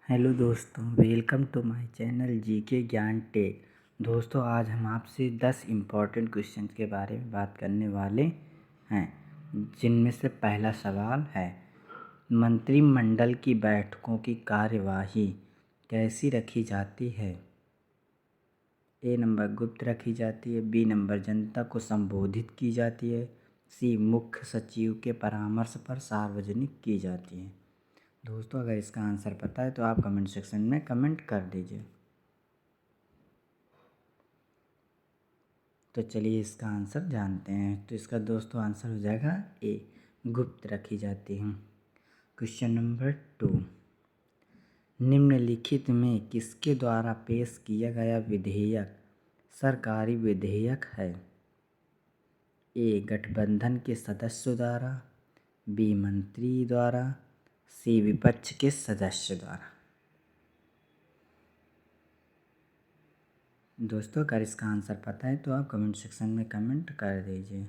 Hello दोस्तों, welcome to my channel GK Gyan tech. दोस्तों, आज हम आपसे 10 इम्पॉर्टेंट क्वेश्चंस के बारे में बात करने वाले हैं, जिनमें से पहला सवाल है, मंत्रिमंडल की बैठकों की कार्यवाही कैसी रखी जाती है? ए नंबर गुप्त रखी जाती है, बी नंबर जनता को संबोधित की जाती है, सी मुख्य सचिव के परामर्श पर सार्वजनिक की जाती है। दोस्तों, अगर इसका आंसर पता है तो आप कमेंट सेक्शन में कमेंट कर दीजिए। तो चलिए इसका आंसर जानते हैं। तो इसका दोस्तों आंसर हो जाएगा ए, गुप्त रखी जाती है। क्वेश्चन नंबर 2, निम्नलिखित में किसके द्वारा पेश किया गया विधेयक सरकारी विधेयक है? ए, गठबंधन के सदस्यों द्वारा, बी, मंत्री द्वारा, सी, विपक्ष के सदस्य द्वारा। दोस्तों, अगर इसका आंसर पता है तो आप कमेंट सेक्शन में कमेंट कर दीजिए।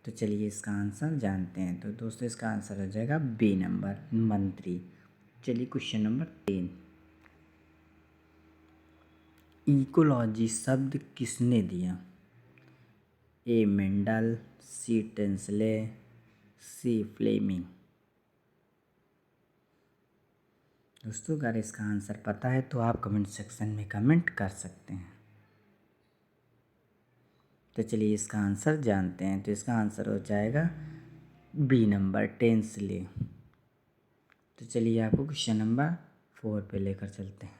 तो चलिए इसका आंसर जानते हैं। तो दोस्तों, इसका आंसर हो जाएगा बी नंबर, मंत्री। चलिए क्वेश्चन नंबर 3, इकोलॉजी शब्द किसने दिया? ए, मेंडल, सी, टेंसले, सी, फ्लेमिंग। दोस्तों, अगर इसका आंसर पता है तो आप कमेंट सेक्शन में कमेंट कर सकते हैं। तो चलिए इसका आंसर जानते हैं। तो इसका आंसर हो जाएगा बी नंबर, टेंसले। तो चलिए आपको क्वेश्चन नंबर 4 पे लेकर चलते हैं।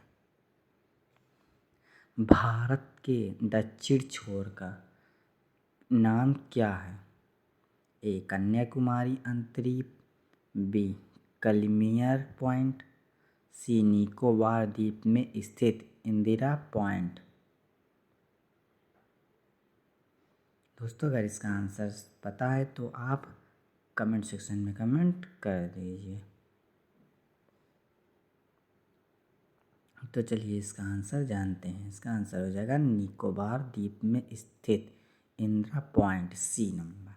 भारत के दक्षिण छोर का नाम क्या है? ए, कन्याकुमारी अंतरीप, बी, कलिमियर पॉइंट, सी, निकोबार द्वीप में स्थित इंदिरा पॉइंट। दोस्तों, अगर इसका आंसर पता है तो आप कमेंट सेक्शन में कमेंट कर दीजिए। तो चलिए इसका आंसर जानते हैं। इसका आंसर हो जाएगा निकोबार द्वीप में स्थित इंदिरा पॉइंट, सी नंबर।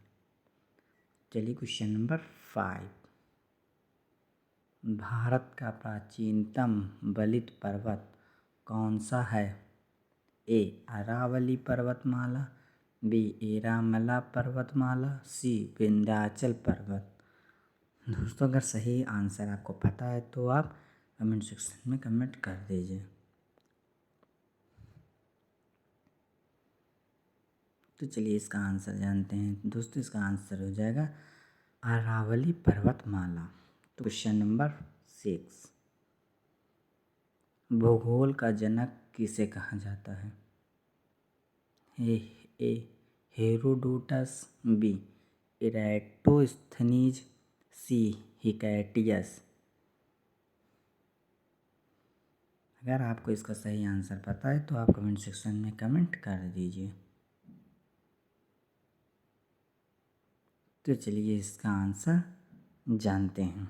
चलिए क्वेश्चन नंबर 5, भारत का प्राचीनतम बलित पर्वत कौन सा है? ए, अरावली पर्वतमाला, बी, एरामला पर्वतमाला, सी, विंध्याचल पर्वत। दोस्तों, अगर सही आंसर आपको पता है तो आप कमेंट सेक्शन में कमेंट कर दीजिए। तो चलिए इसका आंसर जानते हैं। दोस्तों, इसका आंसर हो जाएगा अरावली पर्वतमाला। तो क्वेश्चन नंबर 6, भूगोल का जनक किसे कहा जाता है? ए, हेरोडोटस, बी, इराटोस्थनीज, सी, हिकैटियस। अगर आपको इसका सही आंसर पता है तो आप कमेंट सेक्शन में कमेंट कर दीजिए। तो चलिए इसका आंसर जानते हैं।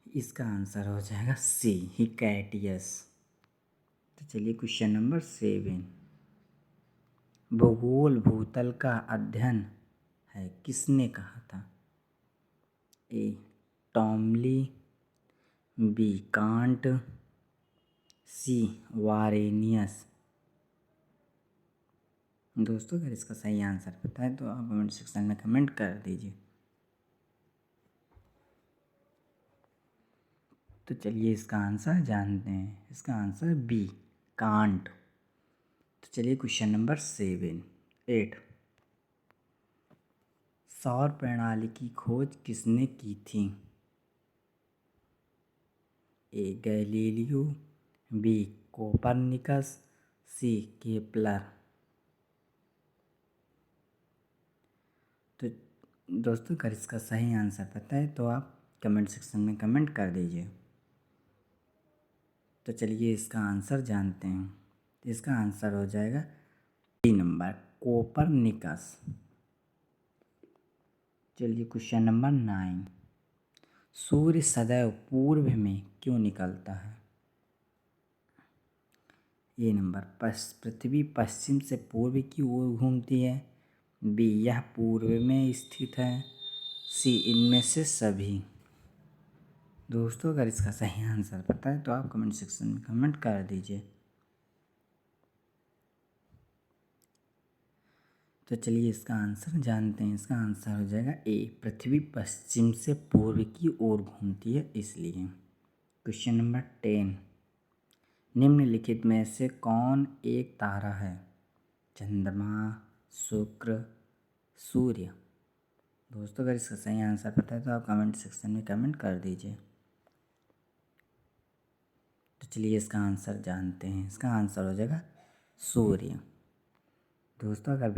इसका आंसर हो जाएगा सी, हिकैटियस। तो चलिए क्वेश्चन नंबर 7, भूगोल भूतल का अध्ययन है किसने कहा था? ए, टॉमली, बी, कांट, सी, वारेनियस। दोस्तों, अगर इसका सही आंसर पता है तो आप कमेंट सेक्शन में कमेंट कर दीजिए। तो चलिए इसका आंसर जानते हैं। इसका आंसर बी, कांट। तो चलिए क्वेश्चन नंबर 8, सौर प्रणाली की खोज किसने की थी? ए, गैलीलियो, बी, कोपरनिकस, सी, केपलर। तो दोस्तों, अगर इसका सही आंसर पता है तो आप कमेंट सेक्शन में कमेंट कर दीजिए। तो चलिए इसका आंसर जानते हैं। इसका आंसर हो जाएगा बी नंबर, कोपरनिकस। चलिए क्वेश्चन नंबर 9, सूर्य सदैव पूर्व में क्यों निकलता है? ए नंबर, पृथ्वी पश्चिम से पूर्व की ओर घूमती है, बी, यह पूर्व में स्थित है, सी, इनमें से सभी। दोस्तों अगर इसका सही आंसर पता है तो आप कमेंट सेक्शन में कमेंट कर दीजिए। तो चलिए इसका आंसर जानते हैं। इसका आंसर हो जाएगा ए, पृथ्वी पश्चिम से पूर्व की ओर घूमती है इसलिए। क्वेश्चन नंबर 10, निम्नलिखित में से कौन एक तारा है? चंद्रमा, शुक्र, सूर्य। दोस्तों अगर इसका सही आंसर पता है तो आप कमेंट सेक्शन में कमेंट कर दीजिए। तो चलिए इसका आंसर जानते हैं। इसका आंसर हो जाएगा सूर्य। दोस्तों अगर